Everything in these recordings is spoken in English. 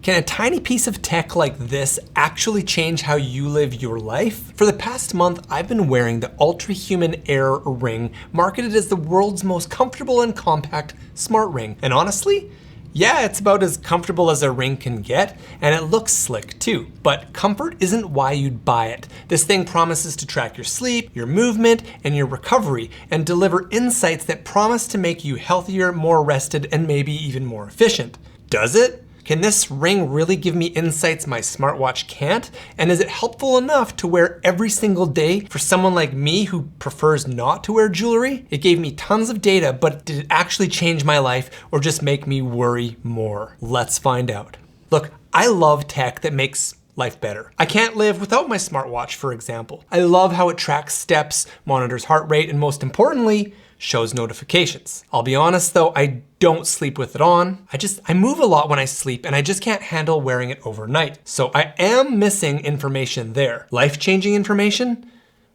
Can a tiny piece of tech like this actually change how you live your life? For the past month, I've been wearing the Ultrahuman AIR Ring, marketed as the world's most comfortable and compact smart ring. And honestly, yeah, it's about as comfortable as a ring can get, and it looks slick too. But comfort isn't why you'd buy it. This thing promises to track your sleep, your movement, and your recovery, and deliver insights that promise to make you healthier, more rested, and maybe even more efficient. Does it? Can this ring really give me insights my smartwatch can't? And is it helpful enough to wear every single day for someone like me who prefers not to wear jewelry? It gave me tons of data, but did it actually change my life or just make me worry more? Let's find out. Look, I love tech that makes life better. I can't live without my smartwatch, for example. I love how it tracks steps, monitors heart rate, and most importantly, shows notifications. I'll be honest though, I don't sleep with it on. I move a lot when I sleep and I just can't handle wearing it overnight. So I am missing information there. Life-changing information?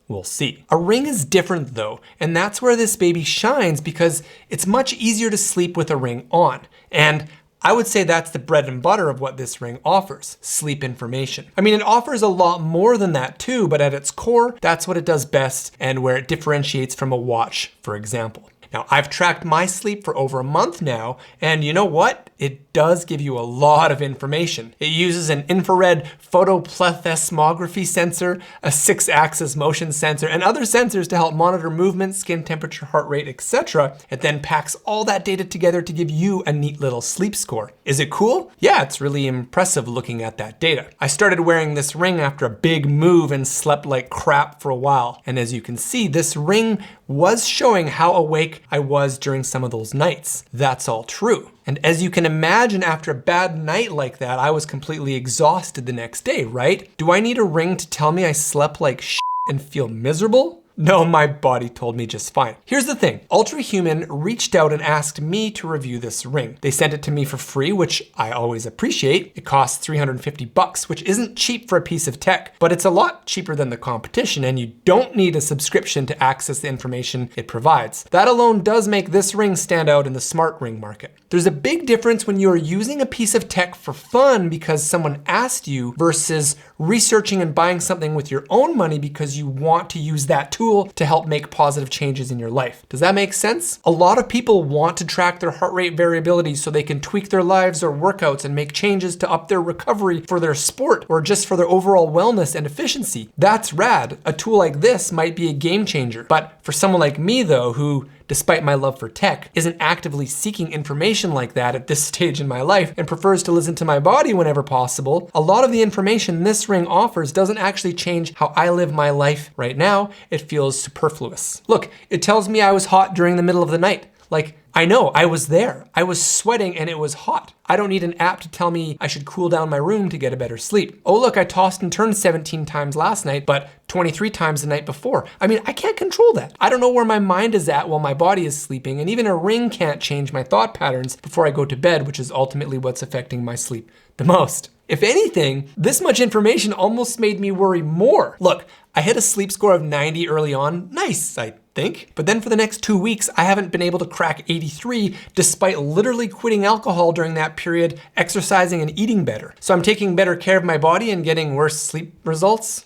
We'll see. A ring is different though, and that's where this baby shines because it's much easier to sleep with a ring on. And I would say that's the bread and butter of what this ring offers, sleep information. I mean, it offers a lot more than that too, but at its core, that's what it does best and where it differentiates from a watch, for example. Now, I've tracked my sleep for over a month now, and you know what? It does give you a lot of information. It uses an infrared photoplethysmography sensor, a 6-axis motion sensor, and other sensors to help monitor movement, skin temperature, heart rate, etc. It then packs all that data together to give you a neat little sleep score. Is it cool? Yeah, it's really impressive looking at that data. I started wearing this ring after a big move and slept like crap for a while. And as you can see, this ring was showing how awake I was during some of those nights. That's all true. And as you can imagine, after a bad night like that, I was completely exhausted the next day, right? Do I need a ring to tell me I slept like shit and feel miserable? No, my body told me just fine. Here's the thing, Ultrahuman reached out and asked me to review this ring. They sent it to me for free, which I always appreciate. It costs $350, which isn't cheap for a piece of tech, but it's a lot cheaper than the competition, and you don't need a subscription to access the information it provides. That alone does make this ring stand out in the smart ring market. There's a big difference when you are using a piece of tech for fun because someone asked you versus researching and buying something with your own money because you want to use that tool to help make positive changes in your life. Does that make sense? A lot of people want to track their heart rate variability so they can tweak their lives or workouts and make changes to up their recovery for their sport or just for their overall wellness and efficiency. That's rad. A tool like this might be a game changer. But for someone like me though, who despite my love for tech, isn't actively seeking information like that at this stage in my life and prefers to listen to my body whenever possible, a lot of the information this ring offers doesn't actually change how I live my life right now. It feels superfluous. Look, it tells me I was hot during the middle of the night. Like, I know, I was there. I was sweating and it was hot. I don't need an app to tell me I should cool down my room to get a better sleep. Oh look, I tossed and turned 17 times last night, but 23 times the night before. I mean, I can't control that. I don't know where my mind is at while my body is sleeping, and even a ring can't change my thought patterns before I go to bed, which is ultimately what's affecting my sleep the most. If anything, this much information almost made me worry more. Look, I hit a sleep score of 90 early on. Nice, I think. But then for the next 2 weeks, I haven't been able to crack 83 despite literally quitting alcohol during that period, exercising and eating better. So I'm taking better care of my body and getting worse sleep results.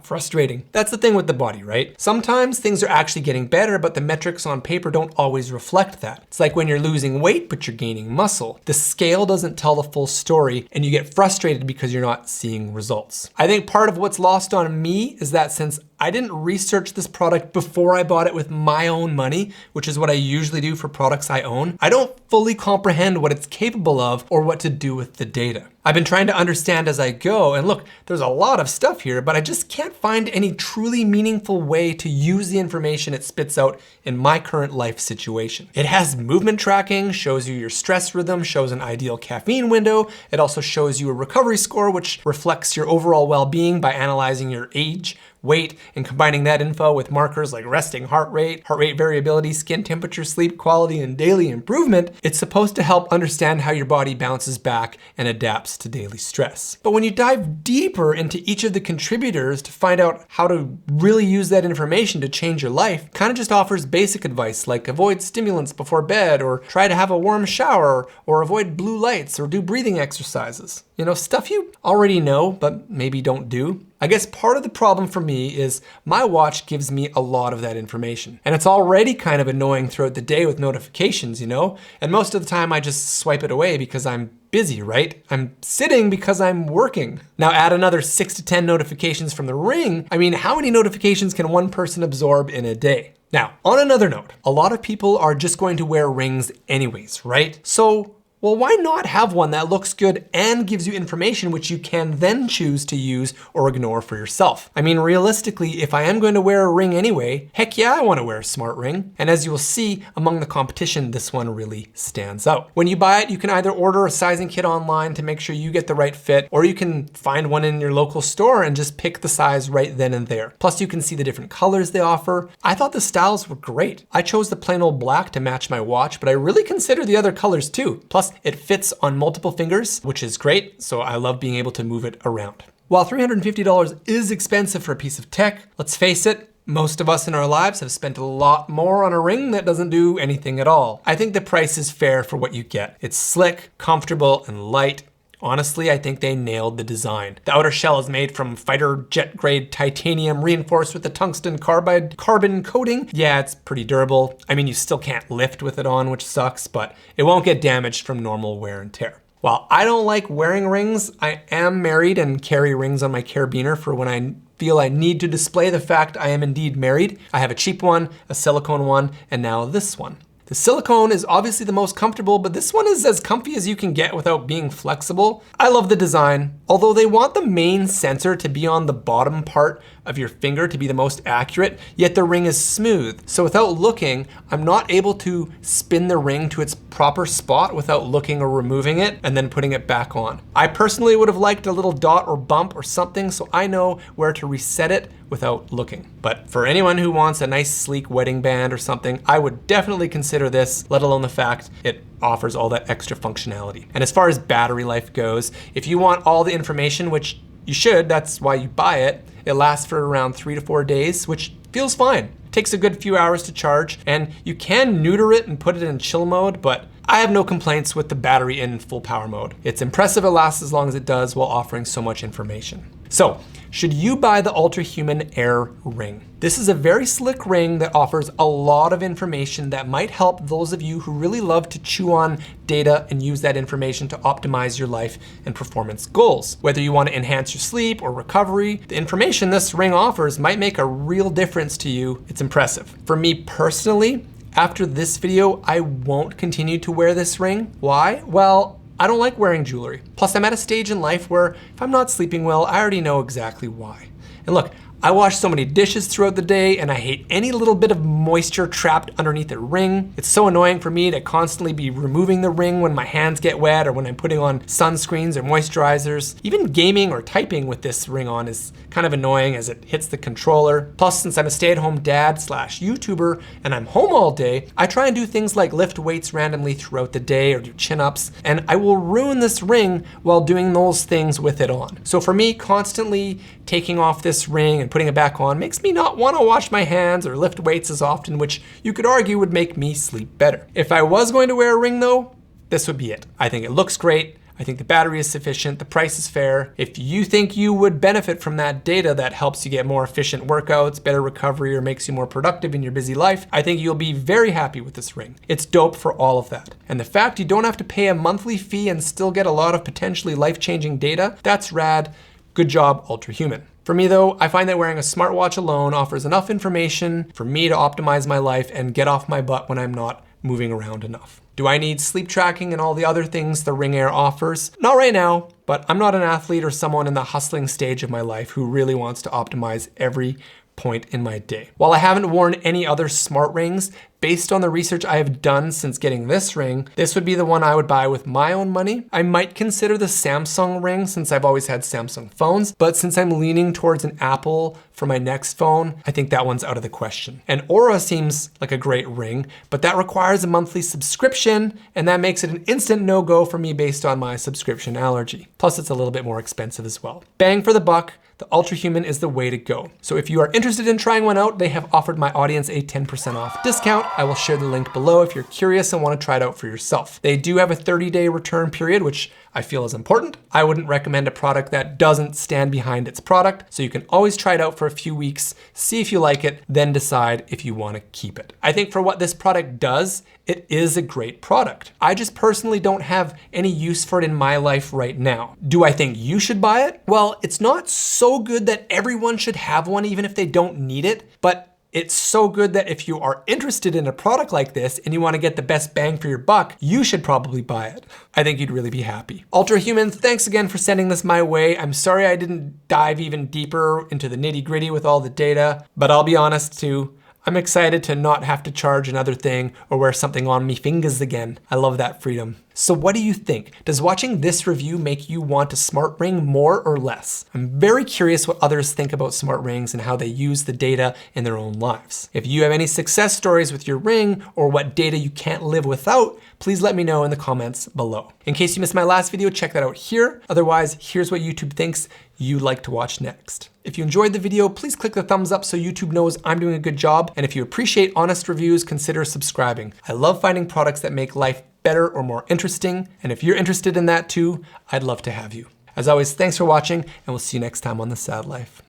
Frustrating. That's the thing with the body, right? Sometimes things are actually getting better, but the metrics on paper don't always reflect that. It's like when you're losing weight, but you're gaining muscle. The scale doesn't tell the full story, and you get frustrated because you're not seeing results. I think part of what's lost on me is that since I didn't research this product before I bought it with my own money, which is what I usually do for products I own, I don't fully comprehend what it's capable of or what to do with the data. I've been trying to understand as I go, and look, there's a lot of stuff here, but I just can't find any truly meaningful way to use the information it spits out in my current life situation. It has movement tracking, shows you your stress rhythm, shows an ideal caffeine window. It also shows you a recovery score, which reflects your overall well-being by analyzing your age, weight, and combining that info with markers like resting heart rate variability, skin temperature, sleep quality, and daily improvement, it's supposed to help understand how your body bounces back and adapts to daily stress. But when you dive deeper into each of the contributors to find out how to really use that information to change your life, kind of just offers basic advice like avoid stimulants before bed, or try to have a warm shower, or avoid blue lights, or do breathing exercises. You know, stuff you already know, but maybe don't do. I guess part of the problem for me is my watch gives me a lot of that information. And it's already kind of annoying throughout the day with notifications, you know? And most of the time I just swipe it away because I'm busy, right? I'm sitting because I'm working. Now add another 6 to 10 notifications from the Ring. I mean, how many notifications can one person absorb in a day? Now, on another note, a lot of people are just going to wear rings anyways, right? So, well, why not have one that looks good and gives you information which you can then choose to use or ignore for yourself? I mean, realistically, if I am going to wear a ring anyway, heck yeah, I want to wear a smart ring. And as you will see, among the competition, this one really stands out. When you buy it, you can either order a sizing kit online to make sure you get the right fit, or you can find one in your local store and just pick the size right then and there. Plus, you can see the different colors they offer. I thought the styles were great. I chose the plain old black to match my watch, but I really consider the other colors too. Plus, it fits on multiple fingers, which is great, so I love being able to move it around. While $350 is expensive for a piece of tech, let's face it, most of us in our lives have spent a lot more on a ring that doesn't do anything at all. I think the price is fair for what you get. It's slick, comfortable, and light. Honestly, I think they nailed the design. The outer shell is made from fighter jet grade titanium reinforced with a tungsten carbide carbon coating. Yeah, it's pretty durable. I mean, you still can't lift with it on, which sucks, but it won't get damaged from normal wear and tear. While I don't like wearing rings, I am married and carry rings on my carabiner for when I feel I need to display the fact I am indeed married. I have a cheap one, a silicone one, and now this one. The silicone is obviously the most comfortable, but this one is as comfy as you can get without being flexible. I love the design. Although they want the main sensor to be on the bottom part of your finger to be the most accurate, yet the ring is smooth. So without looking, I'm not able to spin the ring to its proper spot without looking or removing it and then putting it back on. I personally would have liked a little dot or bump or something so I know where to reset it without looking. But for anyone who wants a nice sleek wedding band or something, I would definitely consider this, let alone the fact it offers all that extra functionality. And as far as battery life goes, if you want all the information, which you should, that's why you buy it, it lasts for around 3 to 4 days, which feels fine. It takes a good few hours to charge, and you can neuter it and put it in chill mode, but I have no complaints with the battery in full power mode. It's impressive it lasts as long as it does while offering so much information. So, should you buy the Ultrahuman AIR Ring? This is a very slick ring that offers a lot of information that might help those of you who really love to chew on data and use that information to optimize your life and performance goals. Whether you want to enhance your sleep or recovery, the information this ring offers might make a real difference to you. It's impressive. For me personally, after this video, I won't continue to wear this ring. Why? Well, I don't like wearing jewelry. Plus, I'm at a stage in life where if I'm not sleeping well, I already know exactly why. And look, I wash so many dishes throughout the day and I hate any little bit of moisture trapped underneath a ring. It's so annoying for me to constantly be removing the ring when my hands get wet or when I'm putting on sunscreens or moisturizers. Even gaming or typing with this ring on is kind of annoying as it hits the controller. Plus, since I'm a stay-at-home dad / YouTuber and I'm home all day, I try and do things like lift weights randomly throughout the day or do chin-ups, and I will ruin this ring while doing those things with it on. So for me, constantly taking off this ring and putting it back on makes me not want to wash my hands or lift weights as often, which you could argue would make me sleep better. If I was going to wear a ring though, this would be it. I think it looks great. I think the battery is sufficient, the price is fair. If you think you would benefit from that data that helps you get more efficient workouts, better recovery, or makes you more productive in your busy life, I think you'll be very happy with this ring. It's dope for all of that. And the fact you don't have to pay a monthly fee and still get a lot of potentially life-changing data, that's rad. Good job, Ultrahuman. For me though, I find that wearing a smartwatch alone offers enough information for me to optimize my life and get off my butt when I'm not moving around enough. Do I need sleep tracking and all the other things the Ring Air offers? Not right now, but I'm not an athlete or someone in the hustling stage of my life who really wants to optimize every point in my day. While I haven't worn any other smart rings, based on the research I have done since getting this ring, this would be the one I would buy with my own money. I might consider the Samsung ring since I've always had Samsung phones, but since I'm leaning towards an Apple for my next phone, I think that one's out of the question. And Oura seems like a great ring, but that requires a monthly subscription, and that makes it an instant no-go for me based on my subscription allergy. Plus, it's a little bit more expensive as well. Bang for the buck, the Ultrahuman is the way to go. So if you are interested in trying one out, they have offered my audience a 10% off discount. I will share the link below if you're curious and want to try it out for yourself. They do have a 30-day return period, which I feel is important. I wouldn't recommend a product that doesn't stand behind its product, so you can always try it out for a few weeks, see if you like it, then decide if you want to keep it. I think for what this product does, it is a great product. I just personally don't have any use for it in my life right now. Do I think you should buy it? Well, it's not so good that everyone should have one even if they don't need it, but it's so good that if you are interested in a product like this and you want to get the best bang for your buck, you should probably buy it. I think you'd really be happy. Ultrahuman, thanks again for sending this my way. I'm sorry I didn't dive even deeper into the nitty-gritty with all the data, but I'll be honest too, I'm excited to not have to charge another thing or wear something on me fingers again. I love that freedom. So what do you think? Does watching this review make you want a smart ring more or less? I'm very curious what others think about smart rings and how they use the data in their own lives. If you have any success stories with your ring or what data you can't live without, please let me know in the comments below. In case you missed my last video, check that out here. Otherwise, here's what YouTube thinks you'd like to watch next. If you enjoyed the video, please click the thumbs up so YouTube knows I'm doing a good job. And if you appreciate honest reviews, consider subscribing. I love finding products that make life better or more interesting. And if you're interested in that too, I'd love to have you. As always, thanks for watching, and we'll see you next time on The Sad Life.